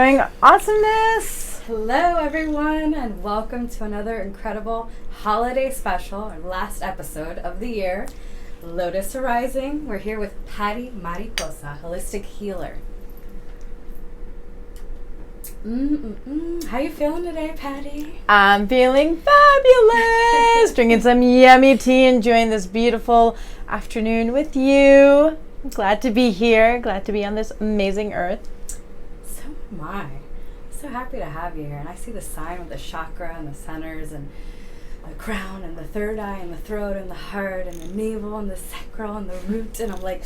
Doing awesomeness. Hello everyone, and welcome to another incredible holiday special, our last episode of the year, Lotus Arising. We're here with Paty Mariposa, holistic healer. How you feeling today, Paty? I'm feeling fabulous. Drinking some yummy tea, enjoying this beautiful afternoon with you. I'm glad to be here, glad to be on this amazing earth. So am I. So happy to have you here. And I see the sign with the chakra and the centers and the crown and the third eye and the throat and the heart and the navel and the sacral and the root. And I'm like,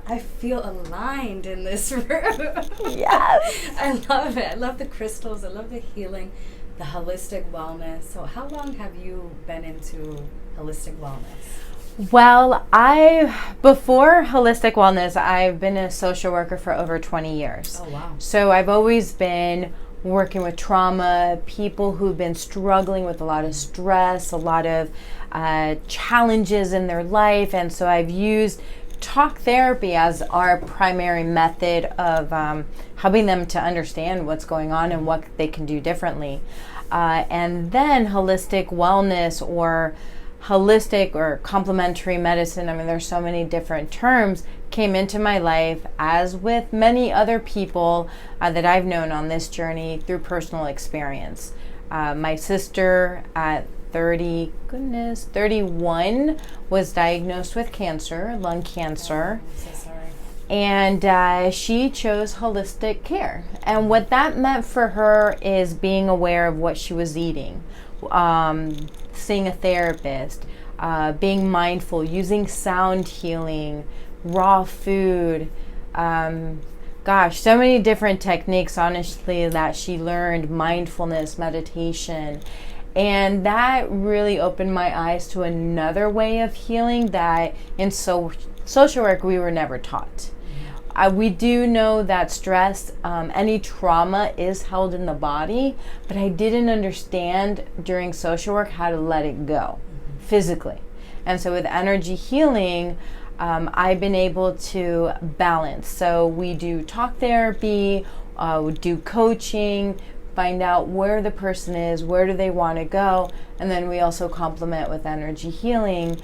I feel aligned in this room. Yes. I love it. I love the crystals. I love the healing, the holistic wellness. So how long have you been into holistic wellness? Well, before holistic wellness, I've been a social worker for over 20 years. Oh, wow. So I've always been working with trauma, people who've been struggling with a lot of stress, a lot of challenges in their life. And so I've used talk therapy as our primary method of helping them to understand what's going on and what they can do differently. And then holistic wellness or holistic or complementary medicine, I mean, there's so many different terms, came into my life, as with many other people that I've known on this journey, through personal experience. My sister at 31 was diagnosed with cancer, lung cancer. I'm so sorry. And she chose holistic care. And what that meant for her is being aware of what she was eating, seeing a therapist, being mindful, using sound healing, raw food. So many different techniques, honestly, that she learned, mindfulness, meditation. And that really opened my eyes to another way of healing that in social work we were never taught. We do know that stress, any trauma is held in the body, but I didn't understand during social work how to let it go physically. And so with energy healing, I've been able to balance. So we do talk therapy, we do coaching, find out where the person is, where do they want to go, and then we also complement with energy healing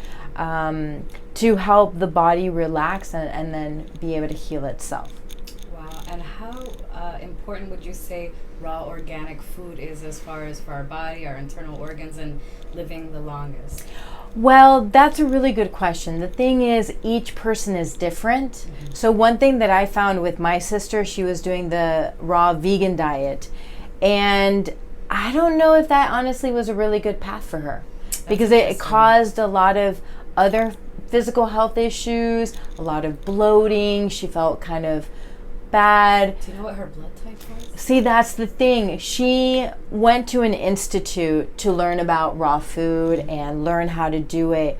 to help the body relax and then be able to heal itself. Wow. And how important would you say raw organic food is as far as for our body, our internal organs, and living the longest? Well, that's a really good question. The thing is, each person is different. Mm-hmm. So one thing that I found with my sister, she was doing the raw vegan diet. And I don't know if that honestly was a really good path for her, because it caused a lot of other physical health issues, a lot of bloating. She felt kind of bad. Do you know what her blood type was? See, that's the thing. She went to an institute to learn about raw food and learn how to do it.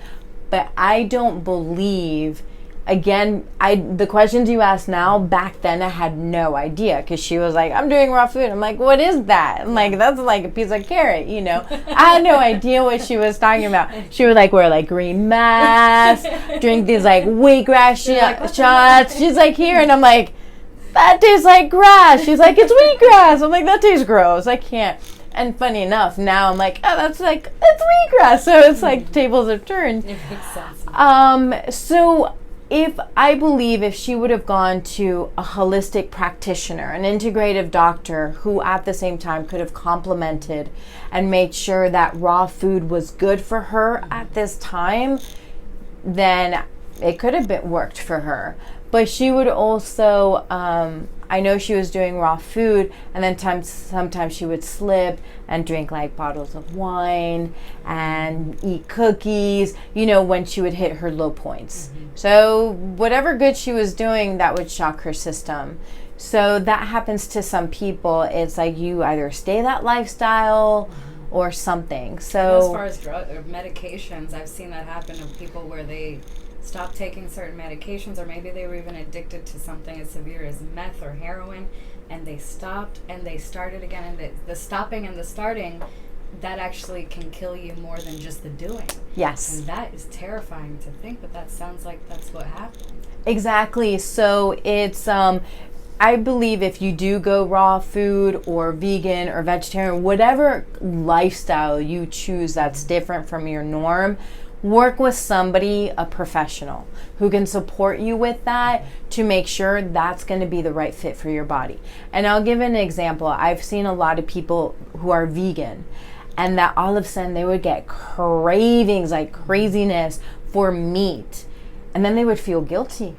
But I don't believe, again, the questions you ask now, back then I had no idea, because she was like, I'm doing raw food. I'm like, what is that? I'm like, that's like a piece of carrot, you know. I had no idea what she was talking about. She would like wear like green masks, drink these like wheatgrass shots. She's like, here, and I'm like, that tastes like grass. She's like, it's wheatgrass. I'm like, that tastes gross. I can't. And funny enough, now I'm like, oh, that's like, it's wheatgrass. So it's like tables have turned. It makes sense. So I believe if she would have gone to a holistic practitioner, an integrative doctor who at the same time could have complemented and made sure that raw food was good for her at this time, then it could have worked for her. But she would also, I know she was doing raw food, and then sometimes she would slip and drink like bottles of wine and eat cookies, you know, when she would hit her low points. Mm-hmm. So whatever good she was doing, that would shock her system. So that happens to some people. It's like you either stay that lifestyle or something. So as far as medications, I've seen that happen to people where they stop taking certain medications, or maybe they were even addicted to something as severe as meth or heroin, and they stopped and they started again, and the stopping and the starting, that actually can kill you more than just the doing. Yes. And that is terrifying to think, but that sounds like that's what happened. Exactly. So it's I believe if you do go raw food or vegan or vegetarian, whatever lifestyle you choose that's different from your norm, work with somebody, a professional, who can support you with that to make sure that's going to be the right fit for your body. And I'll give an example. I've seen a lot of people who are vegan, and that all of a sudden they would get cravings like craziness for meat. And then they would feel guilty.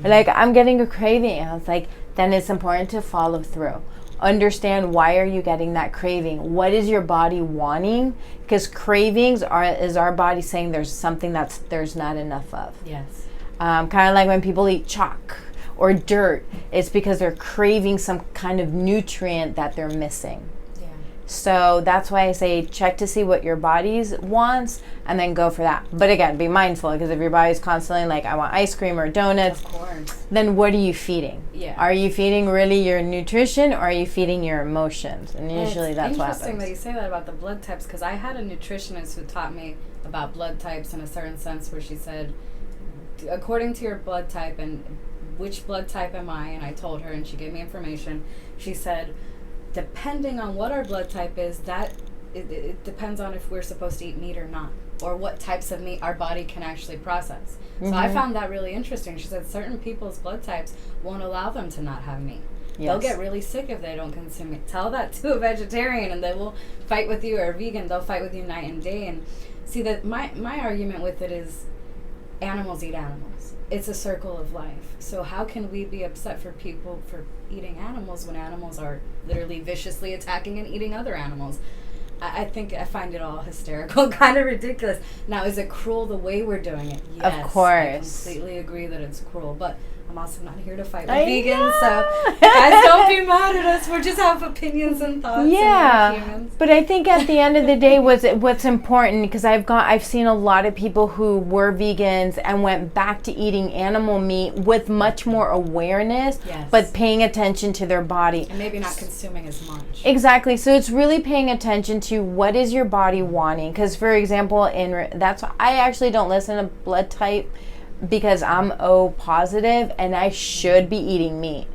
Like, I'm getting a craving. And I was like, then it's important to follow through. Understand, why are you getting that craving? What is your body wanting? Because cravings is our body saying there's something there's not enough of. Yes. Kind of like when people eat chalk or dirt, it's because they're craving some kind of nutrient that they're missing. Yeah. So that's why I say check to see what your body wants and then go for that. But again, be mindful, because if your body's constantly like, I want ice cream or donuts, Of course. then what are you feeding? Yeah. Are you feeding really your nutrition, or are you feeding your emotions? And And usually that's what interesting happens. that you say that about the blood types, because I had a nutritionist who taught me about blood types in a certain sense, where she said, according to your blood type and which blood type am I, and I told her, and she gave me information. She said, depending on what our blood type is, that it depends on if we're supposed to eat meat or not, or what types of meat our body can actually process. So I found that really interesting. She said certain people's blood types won't allow them to not have meat. Yes. They'll get really sick if they don't consume it. Tell that to a vegetarian and they will fight with you, or a vegan, they'll fight with you night and day. And see, that my argument with it is, animals eat animals. It's a circle of life. So how can we be upset for people for eating animals when animals are literally viciously attacking and eating other animals? I think I find it all hysterical, kind of ridiculous. Now, is it cruel the way we're doing it? Yes, Of course. I completely agree that it's cruel, but I'm also not here to fight with I vegans, know. so guys, don't be mad at us. We just have opinions and thoughts. Yeah, And we're humans. but I think at the end of the day, what's important, because I've seen a lot of people who were vegans and went back to eating animal meat with much more awareness, Yes. but paying attention to their body. And maybe not consuming as much. Exactly. So it's really paying attention to what is your body wanting. Because, for example, that's why I actually don't listen to blood type, because I'm O positive and I should be eating meat.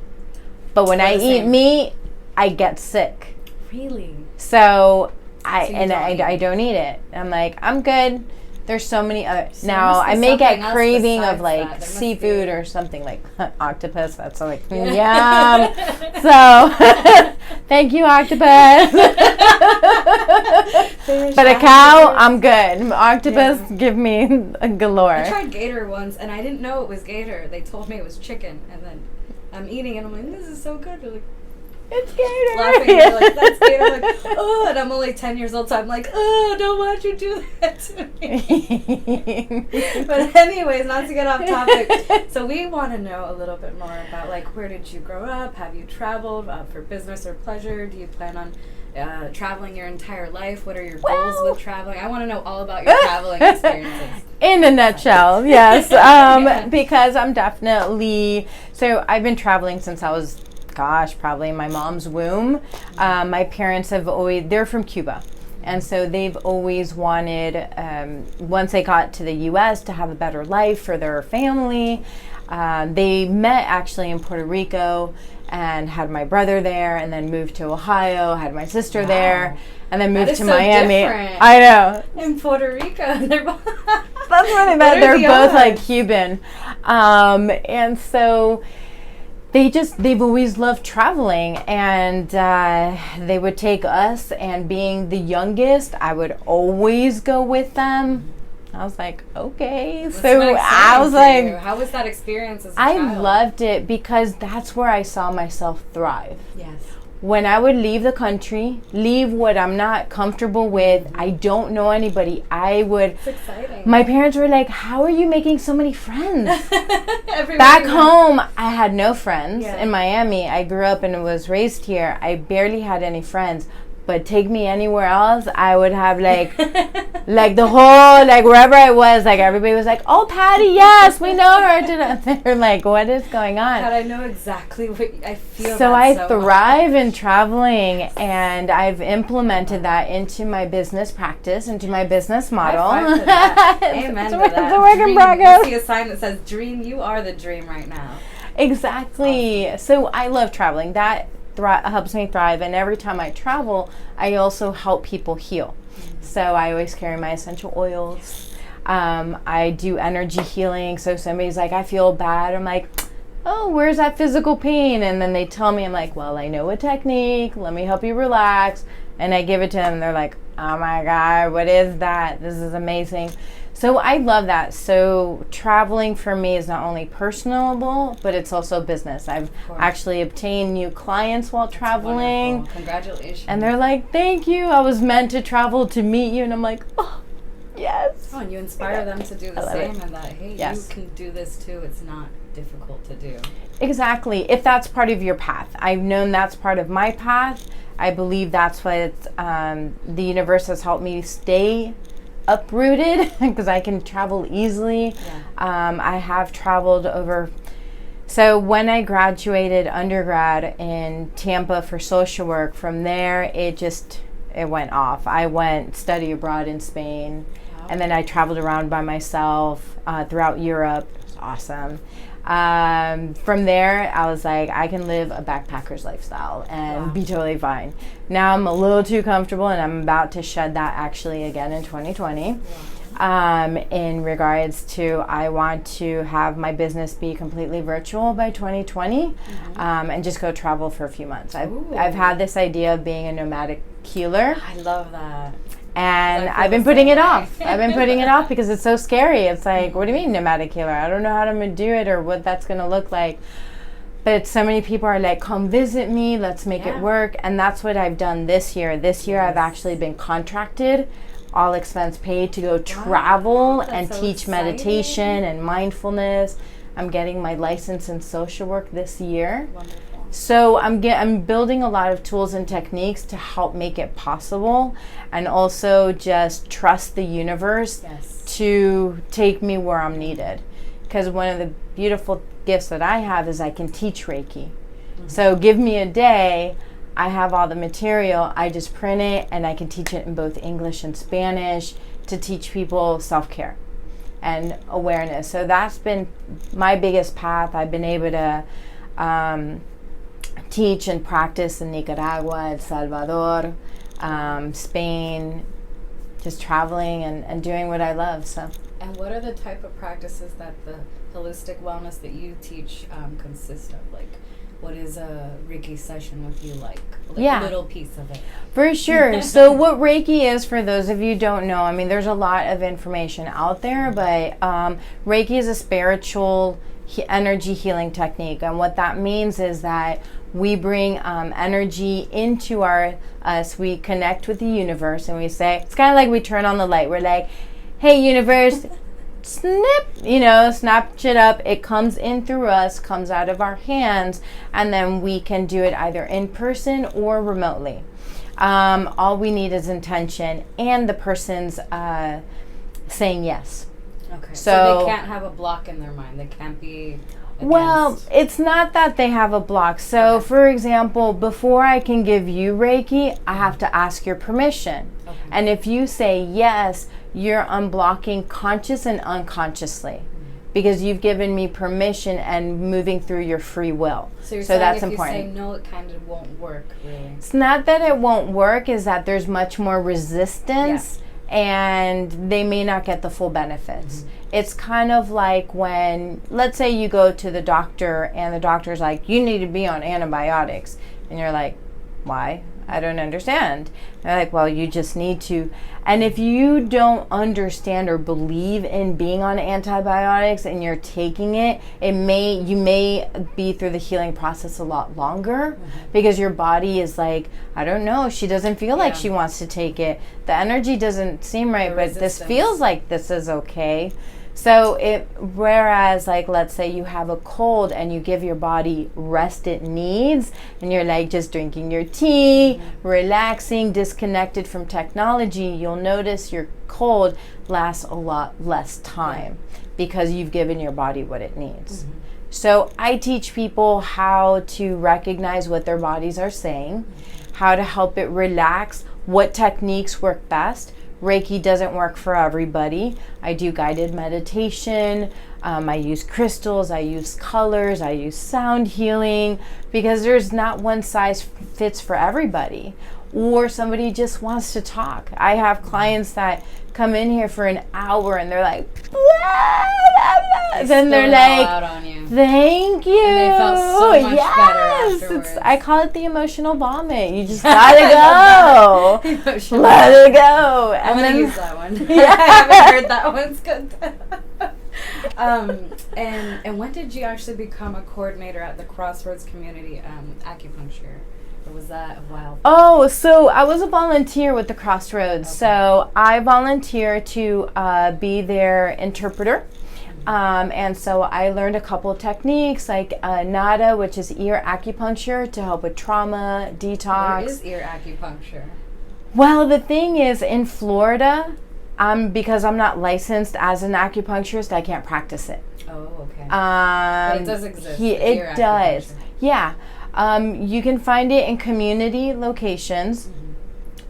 But when I eat meat, I get sick. Really? So you I don't eat it. I'm like, I'm good. There's so many other. So Now, there must be I may get something else craving of besides like that. There must seafood be. or something like octopus. That's like, Yeah. yum. So, thank you, octopus. But a cow, I'm good. Octopus, give me a galore. I tried gator once, and I didn't know it was gator. They told me it was chicken, and then I'm eating it, and I'm like, this is so good. They're like, It's gator. laughing, they're like, that's gator. I'm like, oh, and I'm only 10 years old, so I'm like, oh, don't want you to do that to me. But anyways, not to get off topic. So we want to know a little bit more about, like, where did you grow up? Have you traveled for business or pleasure? Do you plan on traveling your entire life? What are your goals with traveling? I want to know all about your traveling experiences. In a nutshell, yes. Yeah. Because I'm definitely, so I've been traveling since I was, probably in my mom's womb. My parents they're from Cuba. And so they've always wanted, once they got to the U.S., to have a better life for their family. They met actually in Puerto Rico and had my brother there, and then moved to Ohio, had my sister there, and then moved is to so Miami. different. I know. In Puerto Rico, they're both. That's where they met. What are They're the both odds? like Cuban. And so they've always loved traveling, and they would take us, and being the youngest, I would always go with them. I was like, okay. What's So been I was exciting for you? like, How was that experience as a I child? loved it because that's where I saw myself thrive. Yes. When I would leave the country, leave what I'm not comfortable with, I don't know anybody, It's exciting. my parents were like, how are you making so many friends? Everywhere Back you went. home, I had no friends. Yeah. In Miami, I grew up and was raised here. I barely had any friends. But take me anywhere else, I would have like the whole, like wherever I was, like everybody was like, oh, Paty, yes, we know her. They're like, what is going on? God, I know exactly what I feel. So that I so thrive in traveling, and I've implemented that into my business practice, into my business model. High five to that. Amen It's to a work- that. it's a work in Dream. progress. You see a sign that says "Dream." You are the dream right now. Exactly. So I love traveling. That helps me thrive. And every time I travel, I also help people heal. So I always carry my essential oils. I do energy healing. So somebody's like, I feel bad. I'm like, oh, where's that physical pain? And then they tell me, I'm like, well, I know a technique. Let me help you relax. And I give it to them. And they're like, oh my God, what is that? This is amazing. So I love that. So traveling for me is not only personable, but it's also business. I've actually obtained new clients while traveling. Wonderful. Congratulations. And they're like, thank you. I was meant to travel to meet you. And I'm like, oh, yes. Oh, and you inspire them to do the same and that, hey, yes, you can do this too. It's not difficult to do. Exactly. If that's part of your path. I've known that's part of my path. I believe that's what the universe has helped me stay uprooted because I can travel easily. Yeah. I have traveled over. So when I graduated undergrad in Tampa for social work, from there it went off. I went study abroad in Spain. Wow. And then I traveled around by myself throughout Europe. It was awesome. From there, I was like, I can live a backpacker's lifestyle and be totally fine. Now I'm a little too comfortable, and I'm about to shed that actually again in 2020. In regards to, I want to have my business be completely virtual by 2020, and just go travel for a few months. I've had this idea of being a nomadic healer. I love that. And I've been putting it off. I've been putting it off because it's so scary. It's like, what do you mean nomadic healer? I don't know how I'm going to do it or what that's going to look like. But so many people are like, come visit me. Let's make it work. And that's what I've done this year. This year I've actually been contracted, all expense paid, to go travel and teach meditation and mindfulness. I'm getting my license in social work this year. Wonderful. So I'm building a lot of tools and techniques to help make it possible, and also just trust the universe to take me where I'm needed. Because one of the beautiful gifts that I have is I can teach Reiki. So give me a day, I have all the material, I just print it, and I can teach it in both English and Spanish to teach people self-care and awareness. So that's been my biggest path. I've been able to teach and practice in Nicaragua, El Salvador, Spain, just traveling and doing what I love. So. And what are the type of practices that the holistic wellness that you teach consist of? Like, what is a Reiki session with you like? A little piece of it. For sure. So what Reiki is, for those of you who don't know, I mean, there's a lot of information out there, but Reiki is a spiritual energy healing technique. And what that means is that we bring energy into us. We connect with the universe, and we say, it's kind of like we turn on the light. We're like, hey, universe, snip, snatch it up. It comes in through us, comes out of our hands, and then we can do it either in person or remotely. All we need is intention and the person's saying yes. Okay. So they can't have a block in their mind. They can't be against. Well, it's not that they have a block. So, for example, before I can give you Reiki, I have to ask your permission. Okay. And if you say yes, you're unblocking conscious and unconsciously, because you've given me permission and moving through your free will. So you're saying that's important. You say no, it kind of won't work, really. It's not that it won't work, is that there's much more resistance. Yeah. And they may not get the full benefits. It's kind of like when, let's say you go to the doctor and the doctor's like, you need to be on antibiotics. And you're like, why? I don't understand. And they're like, well, you just need to. And if you don't understand or believe in being on antibiotics and you're taking it, you may be through the healing process a lot longer, because your body is like, I don't know, she doesn't feel like she wants to take it. The energy doesn't seem right, but this feels like this is okay. So whereas like, let's say you have a cold and you give your body rest it needs, and you're like just drinking your tea, relaxing, disconnected from technology, you'll notice your cold lasts a lot less time because you've given your body what it needs. So I teach people how to recognize what their bodies are saying, how to help it relax, what techniques work best. Reiki doesn't work for everybody. I do guided meditation. I use crystals, I use colors, I use sound healing, because there's not one size fits for everybody. Or somebody just wants to talk. I have clients that come in here for an hour and they're like, blah, blah, blah. Then they're like, out on you. Thank you. And they felt so much better afterwards. I call it the emotional vomit. You just gotta go. Let it go. I'm gonna use that one. Yeah. I haven't heard that one's good. And when did you actually become a coordinator at the Crossroads Community Acupuncture? Or was that a while? Oh, so I was a volunteer with the Crossroads. Okay. So I volunteer to be their interpreter. And so I learned a couple of techniques like nada, which is ear acupuncture to help with trauma, detox. What is ear acupuncture? Well, the thing is, in Florida, because I'm not licensed as an acupuncturist, I can't practice it. Oh, okay. But it does exist. It does. Yeah. You can find it in community locations.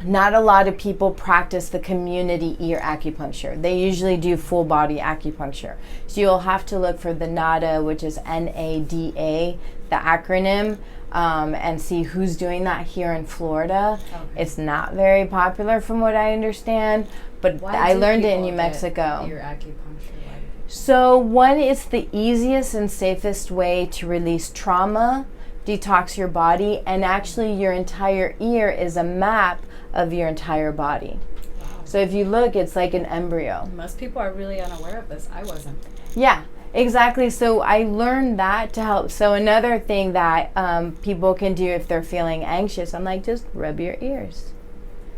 Not a lot of people practice the community ear acupuncture. They usually do full body acupuncture. So you'll have to look for the NADA, which is NADA, the acronym, and see who's doing that here in Florida. Okay. It's not very popular from what I understand, but I learned it in New Mexico. Ear acupuncture. So one is the easiest and safest way to release trauma, detox your body, and actually your entire ear is a map of your entire body. Wow. So if you look, it's like an embryo. Most people are really unaware of this. I wasn't. Yeah, exactly. So I learned that to help. So another thing that people can do if they're feeling anxious, I'm like, just rub your ears.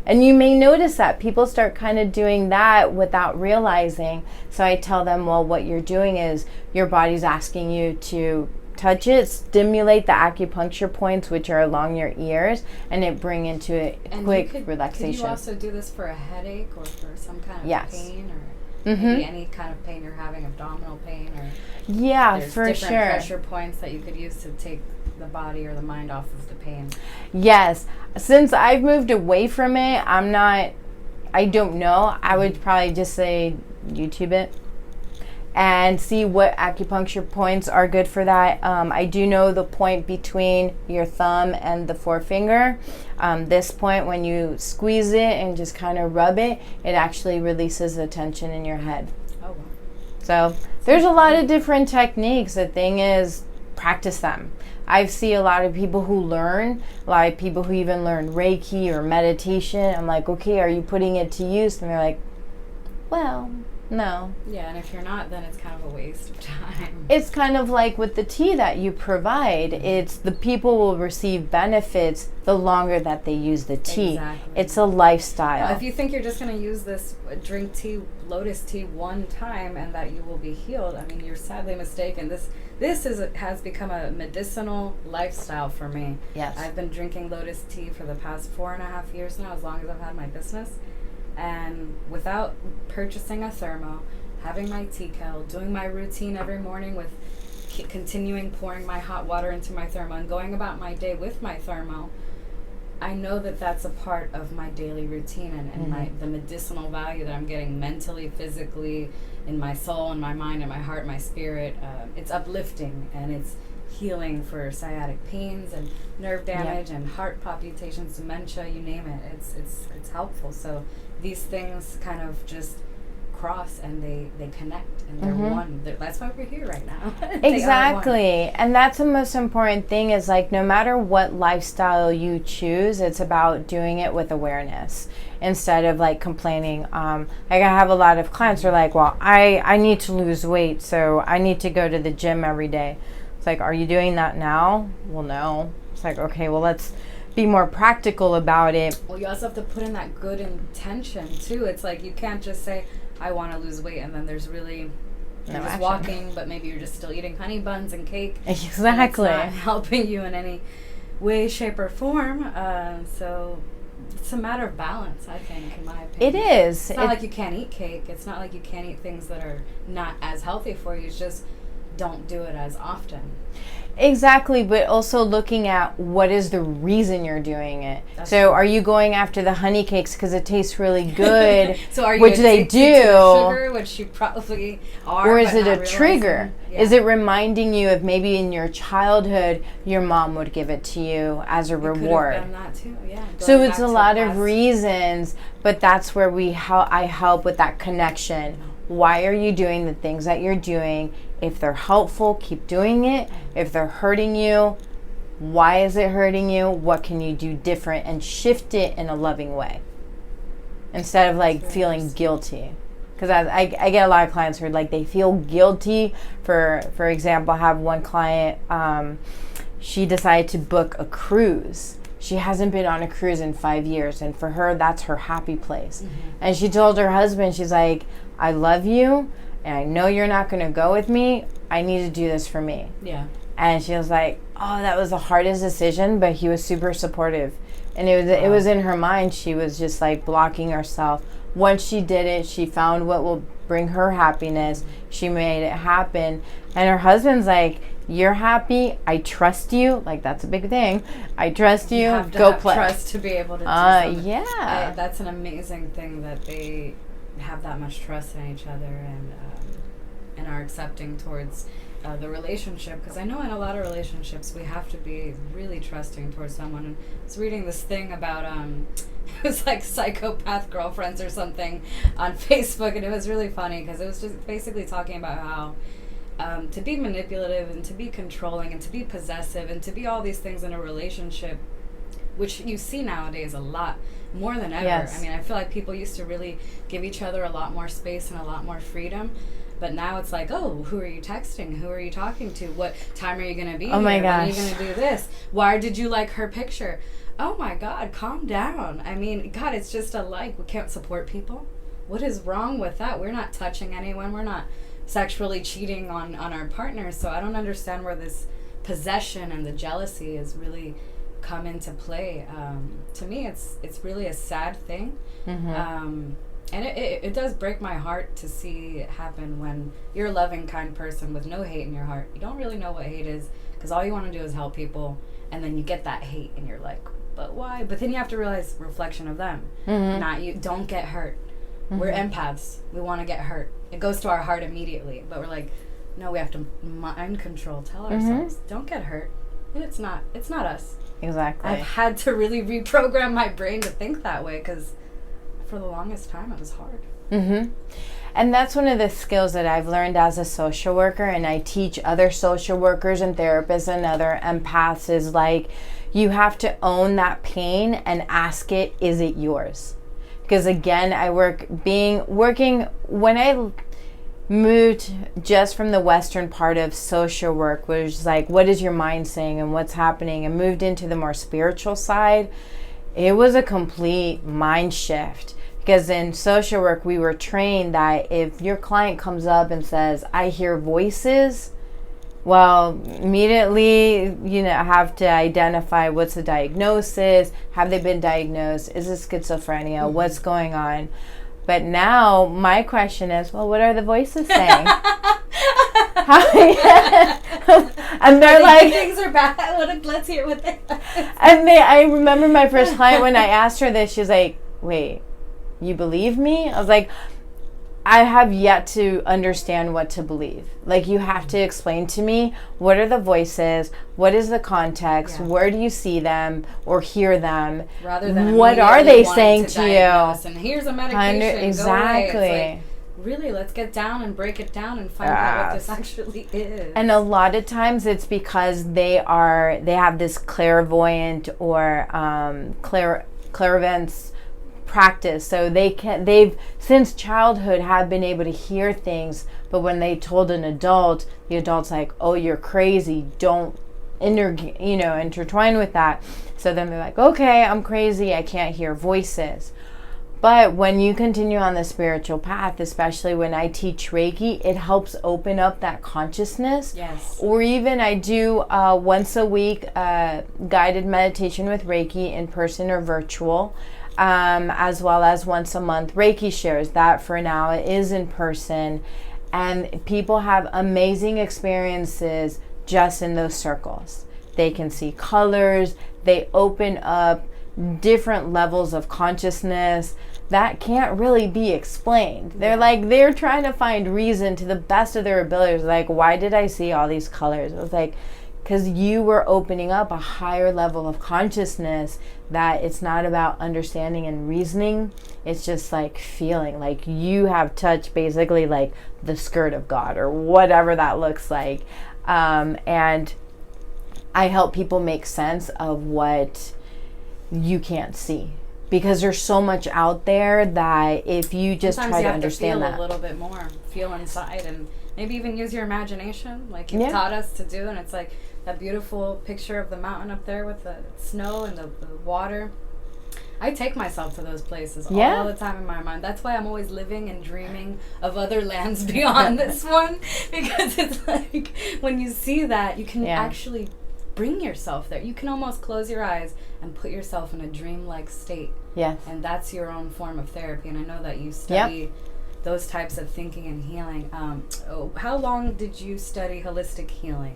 And you may notice that people start kind of doing that without realizing. So I tell them, well, what you're doing is your body's asking you to touch it, stimulate the acupuncture points which are along your ears, and it bring into a quick relaxation. Could you also do this for a headache or for some kind of pain, or Mm-hmm. maybe any kind of pain you're having, abdominal pain, or yeah, there's for different sure. pressure points that you could use to take the body or the mind off of the pain? Yes. Since I've moved away from it, I don't know. I would probably just say YouTube it and see what acupuncture points are good for that. I do know the point between your thumb and the forefinger. This point, when you squeeze it and just kind of rub it, it actually releases the tension in your head. Oh, wow. So there's a lot of different techniques. The thing is, practice them. I see a lot of people who learn, a lot of people who even learn Reiki or meditation. I'm like, okay, are you putting it to use? And they're like, well, no. Yeah, and if you're not, then it's kind of a waste of time. It's kind of like with the tea that you provide. It's the people will receive benefits the longer that they use the tea. Exactly. It's a lifestyle. If you think you're just going to use this, drink tea, Lotus tea one time and that you will be healed, I mean, you're sadly mistaken. This has become a medicinal lifestyle for me. Yes. I've been drinking Lotus tea for the past 4.5 years now, as long as I've had my business. And without purchasing a thermo, having my tea kettle, doing my routine every morning with continuing pouring my hot water into my thermo and going about my day with my thermo, I know that that's a part of my daily routine and the medicinal value that I'm getting mentally, physically, in my soul, in my mind, in my heart, my spirit. It's uplifting and it's healing for sciatic pains and nerve damage and heart palpitations, dementia, you name it. It's helpful. So these things kind of just cross and they connect and they're one. That's why we're here right now. Exactly. And that's the most important thing is like no matter what lifestyle you choose, it's about doing it with awareness instead of like complaining. Like I have a lot of clients who are like, well, I need to lose weight, so I need to go to the gym every day. It's like, are you doing that now? Well, no. It's like, okay, well, let's be more practical about it. Well, you also have to put in that good intention too. It's like you can't just say, I want to lose weight, and then there's really you're just walking, but maybe you're just still eating honey buns and cake. Exactly. And it's not helping you in any way, shape, or form. So it's a matter of balance, I think, in my opinion. It is. It's not like you can't eat cake. It's not like you can't eat things that are not as healthy for you. It's just don't do it as often. Exactly, but also looking at what is the reason you're doing it. That's so true. are you going after the honey cakes because it tastes really good, So are you which they addicted do, to the sugar, which you probably are, or is but it not a trigger? realizing? Yeah. Is it reminding you of maybe in your childhood your mom would give it to you as a It could have reward? been that too, yeah. So Going it's back a to lot of past- reasons, but that's where I help with that connection. Why are you doing the things that you're doing? If they're helpful, keep doing it. If they're hurting you, why is it hurting you? What can you do different and shift it in a loving way instead of like feeling guilty? Because I get a lot of clients who are like, they feel guilty. For example, I have one client, she decided to book a cruise. She hasn't been on a cruise in 5 years, and for her, that's her happy place. And she told her husband, she's like, I love you, and I know you're not going to go with me. I need to do this for me. Yeah. And she was like, oh, that was the hardest decision, but he was super supportive. And it was in her mind, she was just like blocking herself. Once she did it, she found what will bring her happiness. She made it happen. And her husband's like, you're happy. I trust you. Like, that's a big thing. I trust you. You have to Go have play. trust to be able to do something. Yeah. That's an amazing thing that they have that much trust in each other and are accepting towards the relationship. Because I know in a lot of relationships we have to be really trusting towards someone. And I was reading this thing about it was like psychopath girlfriends or something on Facebook, and it was really funny because it was just basically talking about how to be manipulative and to be controlling and to be possessive and to be all these things in a relationship, which you see nowadays a lot more than ever. Yes. I mean, I feel like people used to really give each other a lot more space and a lot more freedom. But now it's like, oh, who are you texting? Who are you talking to? What time are you going to be Oh my here? When are you gosh. going to do this? Why did you like her picture? Oh my God, calm down. I mean, God, it's just a like. We can't support people. What is wrong with that? We're not touching anyone. We're not sexually cheating on our partners. So I don't understand where this possession and the jealousy has really come into play. To me, it's really a sad thing. And it does break my heart to see it happen when you're a loving, kind person with no hate in your heart. You don't really know what hate is because all you want to do is help people, and then you get that hate and you're like, but why? But then you have to realize reflection of them, not you. Don't get hurt. We're empaths. We want to get hurt. It goes to our heart immediately, but we're like, no, we have to mind control. Tell ourselves, don't get hurt. And it's not us. Exactly. I've had to really reprogram my brain to think that way because for the longest time it was hard. And that's one of the skills that I've learned as a social worker, and I teach other social workers and therapists and other empaths, is like, you have to own that pain and ask it, is it yours? Because again, working when I moved just from the western part of social work, which is like, what is your mind saying and what's happening, and moved into the more spiritual side, it was a complete mind shift. Because in social work, we were trained that if your client comes up and says, I hear voices, well, immediately, have to identify what's the diagnosis, have they been diagnosed, is it schizophrenia, what's going on? But now my question is, well, what are the voices saying? And they're like, things are bad. Let's hear what they. And I remember my first client, when I asked her this, she was like, wait, you believe me? I was like, I have yet to understand what to believe. Like, you have to explain to me, what are the voices? What is the context? Yeah. Where do you see them or hear them? Rather than what are they immediately saying wanting to diagnose you? And here's a medication. Exactly. Go away. It's like, really, let's get down and break it down and find out what this actually is. And a lot of times it's because they have this clairvoyant or clairvoyance practice, so they've since childhood have been able to hear things, but when they told an adult, the adult's like, oh, you're crazy, don't intertwine with that. So then they're like, okay, I'm crazy, I can't hear voices. But when you continue on the spiritual path, especially when I teach Reiki, it helps open up that consciousness. Yes. Or even I do once a week guided meditation with Reiki, in person or virtual, as well as once a month Reiki shares. That for now it is in person. And people have amazing experiences just in those circles. They can see colors. They open up different levels of consciousness that can't really be explained. They're trying to find reason to the best of their abilities. Like, why did I see all these colors? It was like, because you were opening up a higher level of consciousness, that it's not about understanding and reasoning. It's just like feeling like you have touched basically like the skirt of God or whatever that looks like. And I help people make sense of what you can't see, because there's so much out there that if you just sometimes try you to have understand to feel that a little bit more, feel inside, and maybe even use your imagination, like you taught us to do. And it's like that beautiful picture of the mountain up there with the snow and the water. I take myself to those places all the time in my mind. That's why I'm always living and dreaming of other lands beyond this one, because it's like when you see that, you can actually bring yourself there. You can almost close your eyes and put yourself in a dreamlike state. Yes. And that's your own form of therapy. And I know that you study those types of thinking and healing. How long did you study holistic healing?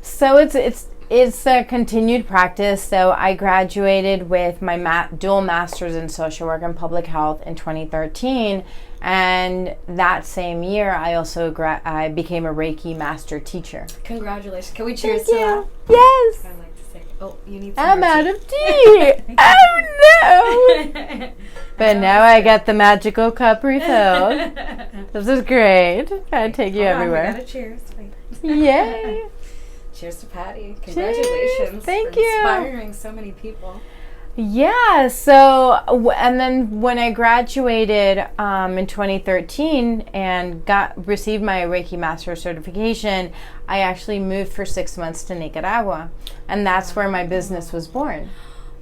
So it's a continued practice. So I graduated with my dual master's in social work and public health in 2013, and that same year I also I became a Reiki master teacher. Congratulations! Can we cheers to that? Yes. I'd like to say. Oh, you need some I'm more out tea. of tea. Oh no! But now I got the magical cup refilled. This is great. Gotta take you everywhere. We gotta cheers. Wait. Yay! Cheers to Paty. Congratulations. Thank for you. Inspiring so many people. Yeah, so, and then when I graduated in 2013 and received my Reiki Master certification, I actually moved for 6 months to Nicaragua, and that's where my business was born.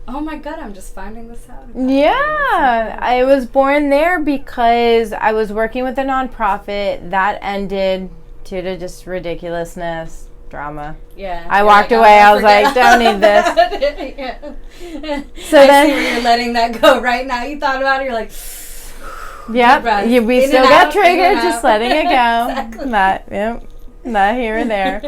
Oh my God, I'm just finding this out. Yeah, I was born there because I was working with a nonprofit that ended due to just ridiculousness. Drama. Yeah. I walked away. I was like, don't need this. So I see where you're letting that go right now. You thought about it. You're like, yep. We still got triggered, just letting it go. Exactly. Not here or there.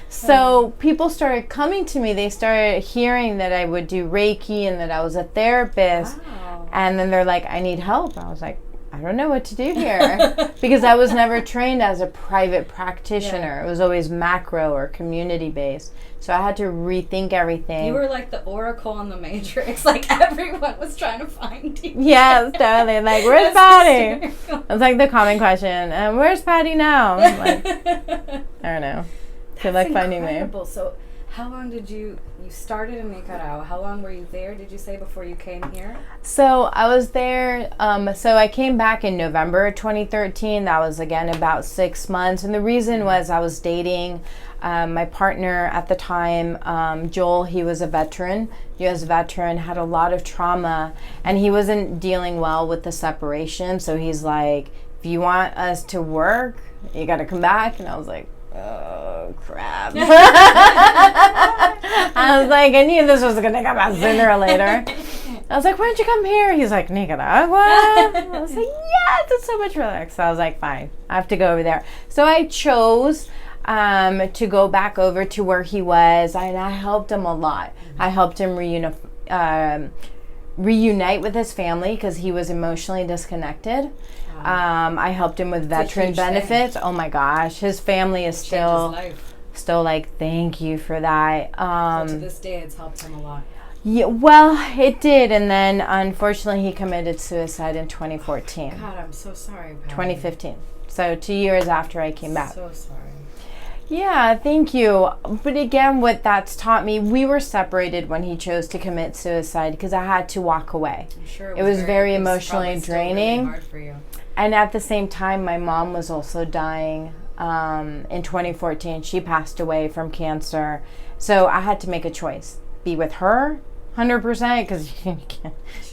So people started coming to me. They started hearing that I would do Reiki and that I was a therapist. Wow. And then they're like, I need help. I was like, I don't know what to do here, because I was never trained as a private practitioner. Yeah. It was always macro or community based. So I had to rethink everything. You were like the Oracle on the Matrix. Like everyone was trying to find you. Yes, totally. Like, where's Paty? It's like the common question. Where's Paty now? I'm like, I don't know. Good luck finding me. So how long did you started in Nicaragua? How long were you there, did you say, before you came here? So I was there, so I came back in November 2013. That was, again, about 6 months. And the reason was I was dating my partner at the time, Joel. He was a veteran, U.S. veteran, had a lot of trauma, and he wasn't dealing well with the separation. So he's like, if you want us to work, you got to come back. And I was like, oh, crap. I was like, I knew this was going to come out sooner or later. I was like, why don't you come here? He's like, Nicaragua? I was like, yes, it's so much relaxed. So I was like, fine, I have to go over there. So I chose to go back over to where he was, and I helped him a lot. I helped him reunite with his family because he was emotionally disconnected. I helped him with veteran benefits. Oh my gosh, his family is still like, thank you for that. So to this day, it's helped him a lot. Yeah, well, it did, and then unfortunately he committed suicide in 2014. God, I'm so sorry. Patty. 2015. So 2 years after I came back. So sorry. Yeah, thank you. But again, what that's taught me, we were separated when he chose to commit suicide because I had to walk away. I'm sure it was very emotionally draining. Really hard for you. And at the same time, my mom was also dying in 2014. She passed away from cancer. So I had to make a choice. Be with her 100% because you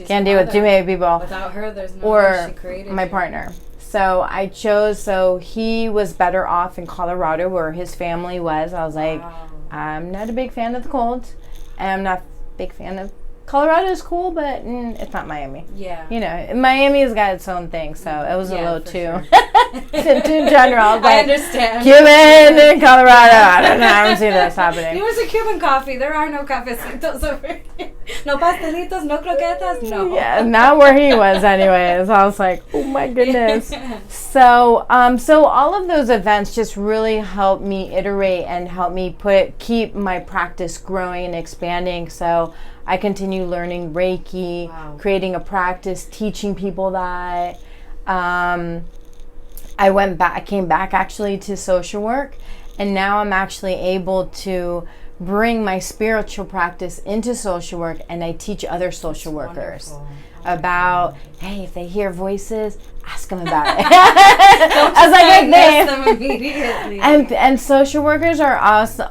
can't deal with too many people. Without her, there's no or way she created my partner. So I chose, so he was better off in Colorado where his family was. I was like, I'm not a big fan of the cold. And I'm not a big fan of, Colorado is cool, but it's not Miami. Yeah. You know, Miami's got its own thing, so it was a little too. Sure. in general. I understand. Cuban in Colorado. I don't know. I don't see this happening. It was a Cuban coffee. There are no cafecitos over here. No pastelitos, no croquetas, no. Yeah, not where he was anyways. I was like, oh my goodness. So all of those events just really helped me iterate and help me keep my practice growing and expanding. So I continue learning Reiki, creating a practice, teaching people that. I came back actually to social work, and now I'm actually able to bring my spiritual practice into social work, and I teach other social workers about, hey, if they hear voices, ask them about it. Don't diagnose them immediately. And social workers are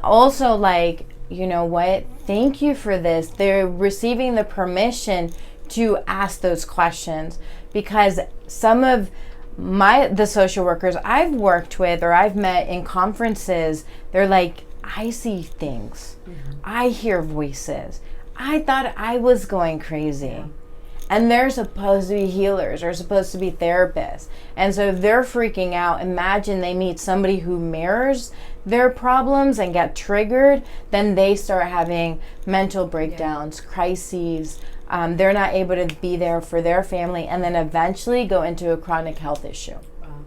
also like, you know what? Thank you for this. They're receiving the permission to ask those questions, because some of the social workers I've worked with or I've met in conferences, they're like, I see things. Mm-hmm. I hear voices. I thought I was going crazy. Yeah. And they're supposed to be healers. They're supposed to be therapists. And so they're freaking out. Imagine they meet somebody who mirrors their problems and get triggered. Then they start having mental breakdowns, crises. They're not able to be there for their family, and then eventually go into a chronic health issue. Wow.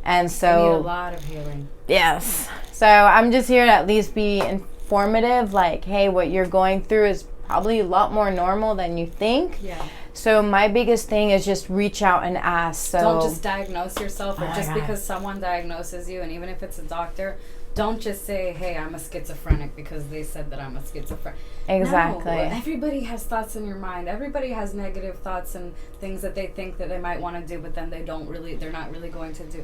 And so they need a lot of healing. Yes. So I'm just here to at least be informative, like, hey, what you're going through is probably a lot more normal than you think. Yeah. So my biggest thing is just reach out and ask. So don't just diagnose yourself, or just because someone diagnoses you, and even if it's a doctor, don't just say, hey, I'm a schizophrenic because they said that I'm a schizophrenic. Exactly. No, everybody has thoughts in your mind. Everybody has negative thoughts and things that they think that they might want to do, but then they're not really going to do.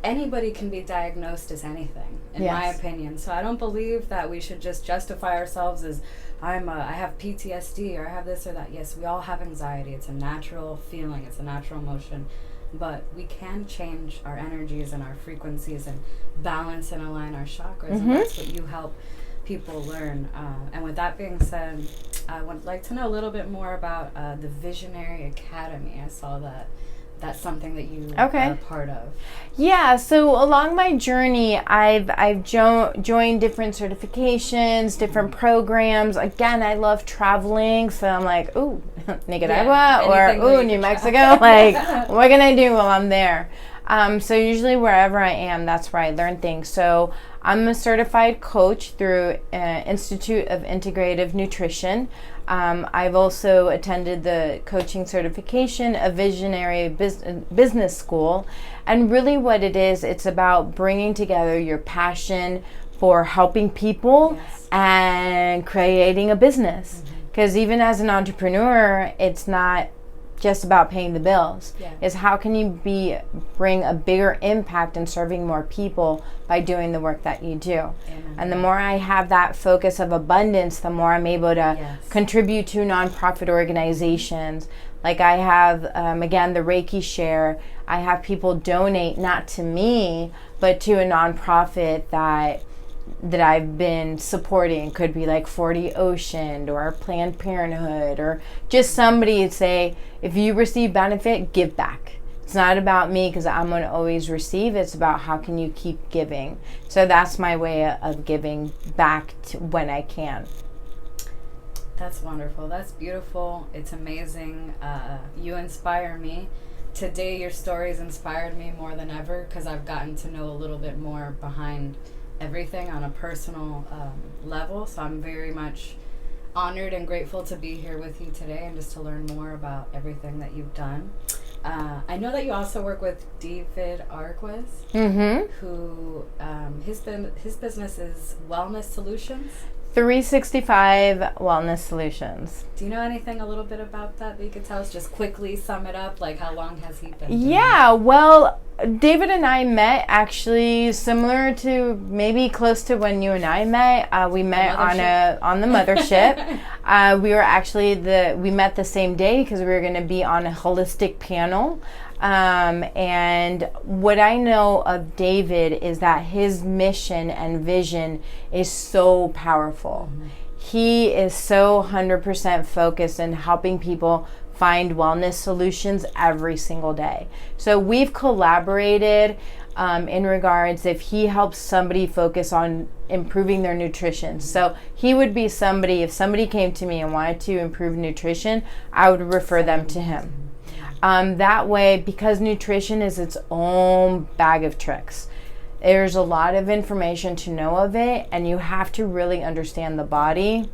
Anybody can be diagnosed as anything, in my opinion. So I don't believe that we should just justify ourselves as, I have PTSD, or I have this or that. Yes, we all have anxiety. It's a natural feeling. It's a natural emotion. But we can change our energies and our frequencies and balance and align our chakras. Mm-hmm. And that's what you help people learn. And with that being said, I would like to know a little bit more about the Visionary Academy. I saw that. That's something that you are a part of. Yeah, so along my journey, I've joined different certifications, different programs. Again, I love traveling, so I'm like, ooh, Nicaragua, or New Mexico. Like, what can I do while I'm there? So usually wherever I am, that's where I learn things. So I'm a certified coach through Institute of Integrative Nutrition. I've also attended the coaching certification of Visionary Business School. And really what it is, it's about bringing together your passion for helping people and creating a business. Because even as an entrepreneur, it's not just about paying the bills. It's how can you bring a bigger impact in serving more people by doing the work that you do. Amen. And the more I have that focus of abundance, the more I'm able to contribute to nonprofit organizations. Like I have, again, the Reiki share. I have people donate not to me, but to a nonprofit that I've been supporting. Could be like 40 Ocean or Planned Parenthood, or just somebody say, if you receive benefit, give back. It's not about me because I'm going to always receive. It's about how can you keep giving. So that's my way of giving back when I can. That's wonderful. That's beautiful. It's amazing. You inspire me. Today your stories inspired me more than ever because I've gotten to know a little bit more behind everything on a personal level. So I'm very much honored and grateful to be here with you today and just to learn more about everything that you've done. I know that you also work with David Arquez, who his business is Wellness Solutions. 365 Wellness Solutions. Do you know anything a little bit about that you could tell us? Just quickly sum it up. Like, how long has he been doing it? Well, David and I met actually similar to maybe close to when you and I met. We met on the mothership. We were actually we met the same day because we were going to be on a holistic panel. And what I know of David is that his mission and vision is so powerful. He is so 100% focused on helping people find wellness solutions every single day. So we've collaborated in regards if he helps somebody focus on improving their nutrition. So he would be somebody, if somebody came to me and wanted to improve nutrition, I would refer them to him. That way, because nutrition is its own bag of tricks. There's a lot of information to know of it, and you have to really understand the body.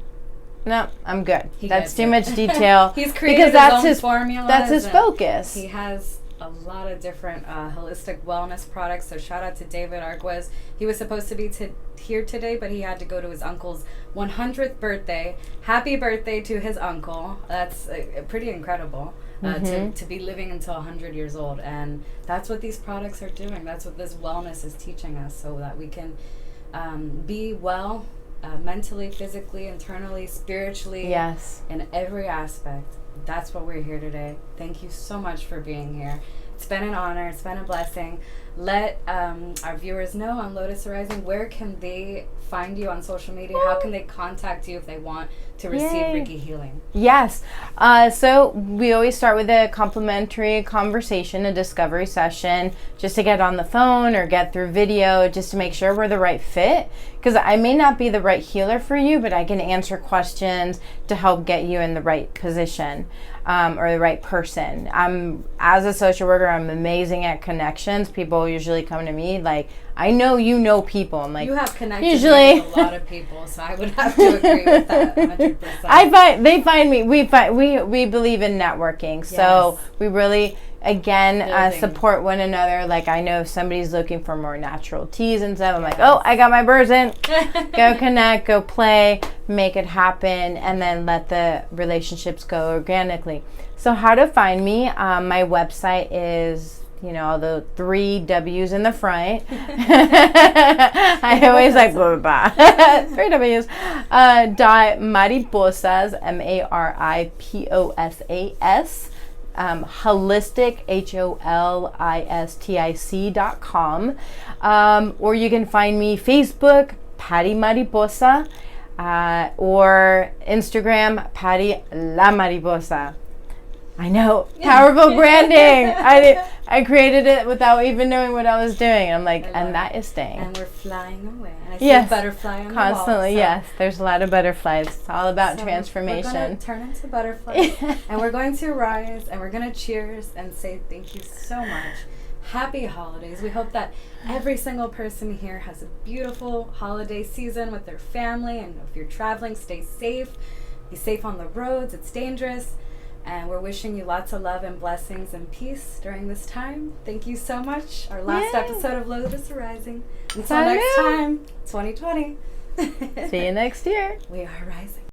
No, I'm good. That's too much detail. He's created because his own formulas. That's his focus. He has a lot of different holistic wellness products. So shout out to David Arguez. He was supposed to be here today, but he had to go to his uncle's 100th birthday. Happy birthday to his uncle. That's pretty incredible. To be living until 100 years old, and that's what these products are doing. That's what this wellness is teaching us, so that we can be well mentally, physically, internally, spiritually, in every aspect. That's what we're here today. Thank you so much for being here. It's been an honor. It's been a blessing. Let our viewers know on Lotus Horizon, where can they find you on social media? How can they contact you if they want to receive Reiki healing? Yes. So we always start with a complimentary conversation, a discovery session, just to get on the phone or get through video, just to make sure we're the right fit. Because I may not be the right healer for you, but I can answer questions to help get you in the right position. Or the right person. As a social worker, I'm amazing at connections. People usually come to me like, I know you know people. I'm like, you have connections with a lot of people, so I would have to agree with that 100%. They find me. We believe in networking, so we really support one another. Like, I know if somebody's looking for more natural teas and stuff, I'm like, oh, I got my person. Go connect, go play, make it happen, and then let the relationships go organically. So how to find me? My website is, all the 3 W's in the front. I always like blah, blah, blah. 3 W's. Mariposas, MARIPOSAS. Holistic, HOLISTIC.com. Or you can find me Facebook, Paty Mariposa, or Instagram, Paty La Mariposa. I know, powerful branding. I created it without even knowing what I was doing. I'm like, and that is staying. And we're flying away. And I see a butterfly on constantly, the wall. So. There's a lot of butterflies. It's all about transformation. We're going to turn into butterflies, and we're going to rise, and we're going to cheers and say thank you so much. Happy holidays. We hope that every single person here has a beautiful holiday season with their family, and if you're traveling, stay safe. Be safe on the roads. It's dangerous. And we're wishing you lots of love and blessings and peace during this time. Thank you so much. Our last episode of Lotus Rising. Until next time, 2020. See you next year. We are rising.